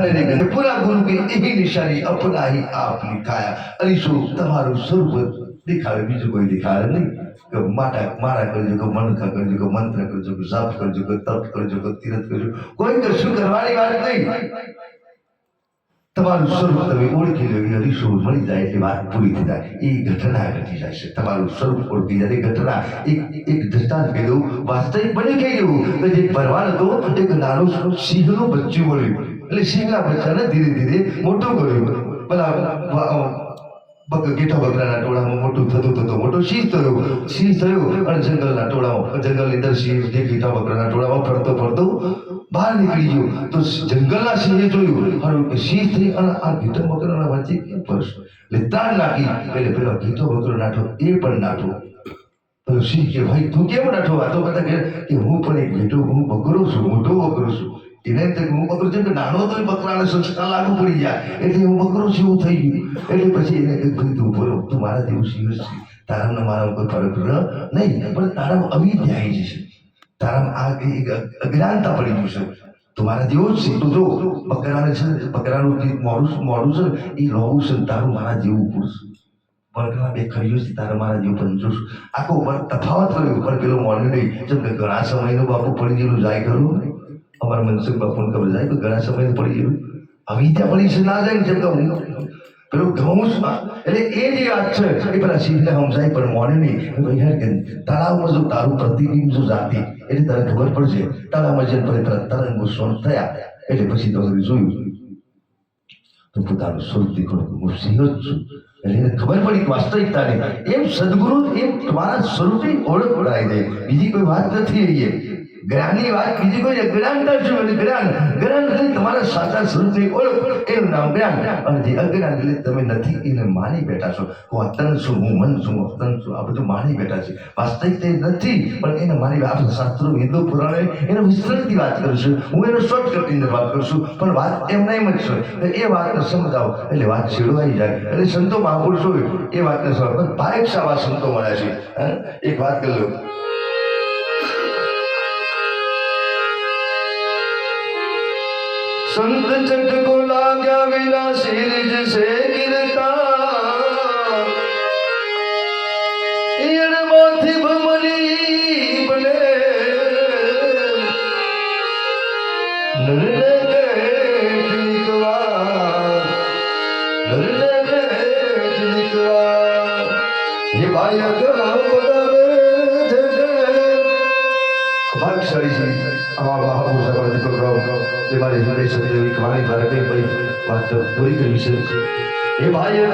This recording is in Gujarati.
रे गंध पूरा गुरु की यही निशानी अपना ही आप लिखाया अलीसो તમારું સ્વરૂપ दिखावे बीजू कोई दिखावे नहीं कि माटा मारा करजो को मनखा करजो को मंत्र करजो को जाप करजो को तप करजो को तीर्थ करजो कोई कશું કરવાની વાત નહીં તમારું સ્વરૂપ તમે ઓળખી લો હરીશો મળી જાય એટલે વાત પૂરી થઈ જાય એ ઘટના ઘટી જાય છે તમારું સ્વરૂપ ઓળખી જાય ઘટના એક દ્રષ્ટાંત કહી દઉં વાસ્તવિક બની કહી દઉં કે જે ભરવાડ હતો એક નાનું સિંહનું બચ્ચું મળ્યું એટલે સિંહના બચ્ચાને ધીરે ધીરે મોટું કર્યું પેલા ગેઠા બકરાના ટોળામાં મોટું થતું થતું મોટો સિંહ થયો અને જંગલના ટોળામાં જંગલની અંદર સિંહ જે ગેઠા બકરાના ટોળામાં ફરતો ફરતો બહાર નીકળી ગયો તો જંગલના સિંહે જોયું અને સિંહ થઈ અને આ ગેઠા બકરાના વચ્ચે કેમ ફરશે એટલે તાણ નાખી એટલે પેલો ગેઠો બકરો નાઠો એ પણ નાઠો પેલો સિંહ કે ભાઈ તું કેમ નાઠો આ તો બધા કે હું પણ એક ગેઠો હું બકરો છું મોટો બકરો છું એને હું બકરો છે કે નાનો તો બકરાને સંસ્કાર લાગુ પડી જાય એટલે હું બકરો છું એવું થઈ ગયું એટલે પછી એને કહ્યું તું બોલો તું મારા જેવું સિંહ છે તારામાં મારા કોઈ ફરક નહીં પણ તારામાં અવિદ્યા આવી જશે તારામાં આ અજ્ઞાનતા પડી જશે તું મારા જેવો જ છે તું જો બકરાને છે બકરાનું જે મોડું છે ને એ લોવું છે તારું મારા જેવું પુરુષ બકરા બે ખરીઓ છે તારા મારા જેવું પણ જોશું આખો તફાવત કર્યો પણ પેલો મોડું નહીં જેમ કે ઘણા સમયનું બાપુ પડી ગયેલું જાય ખરું અમારા મનસુખ બાપુને ખબર જાય કે ઘણા સમય પડી ગયું અવિદ્યા પડી છે ના જાય જેમ કે હું પેલું ઘઉં એટલે એ જે વાત છે એ પેલા સિંહને સમજાય પણ મોડે નહીં ભાઈ યાર કે તળાવમાં જો તારું પ્રતિબિંબ જો જાતિ એટલે તને ખબર પડશે તળાવમાં જેમ પેલા તરંગો સ્વર થયા એટલે પછી તો જોયું તો પોતાનું સ્વરૂપ દેખાડું હું સિંહ જ છું એટલે એને ખબર પડી વાસ્તવિકતાને એમ સદગુરુ એમ તમારા સ્વરૂપની ઓળખ પડાવી દે બીજી કોઈ વાત નથી એ જ્ઞાનની વાત બીજી કોઈ અજ્ઞાનતા શું જ્ઞાન એટલે તમારા સાચા સ્વરૂપની ઓળખ એનું નામ જ્ઞાન અને જે અજ્ઞાન એટલે તમે નથી એને માની બેઠા છો હું અતન છું હું મન છું અતન છું આ બધું માની બેઠા છે વાસ્તવિકતા નથી પણ એને માની આપણા શાસ્ત્રો વેદો પુરાણે એને વિસ્તૃતથી વાત કરું છું હું એનો શોર્ટકટની અંદર વાત કરું છું પણ વાત એમ નહીં જ છે એ વાતને સમજાવો એટલે વાત છેડવાઈ જાય એટલે સંતો મહાપુરુષો એ વાતને સમજ પણ ભાઈક્ષાવા સંતો મળ્યા છે એક વાત કરી લો संत चट को लाग्या विना शीरज से गिरता इन माथी भमरी बने नरने गेट निकवा ये बाया गला पदारे भाग्यशाली છે આવા મહાપુરુષ આપણા દીપક રાવ જે મારી હૃદય સત્ય કહાની દ્વારા કઈ વાત પૂરી કરી છે એ ભાઈ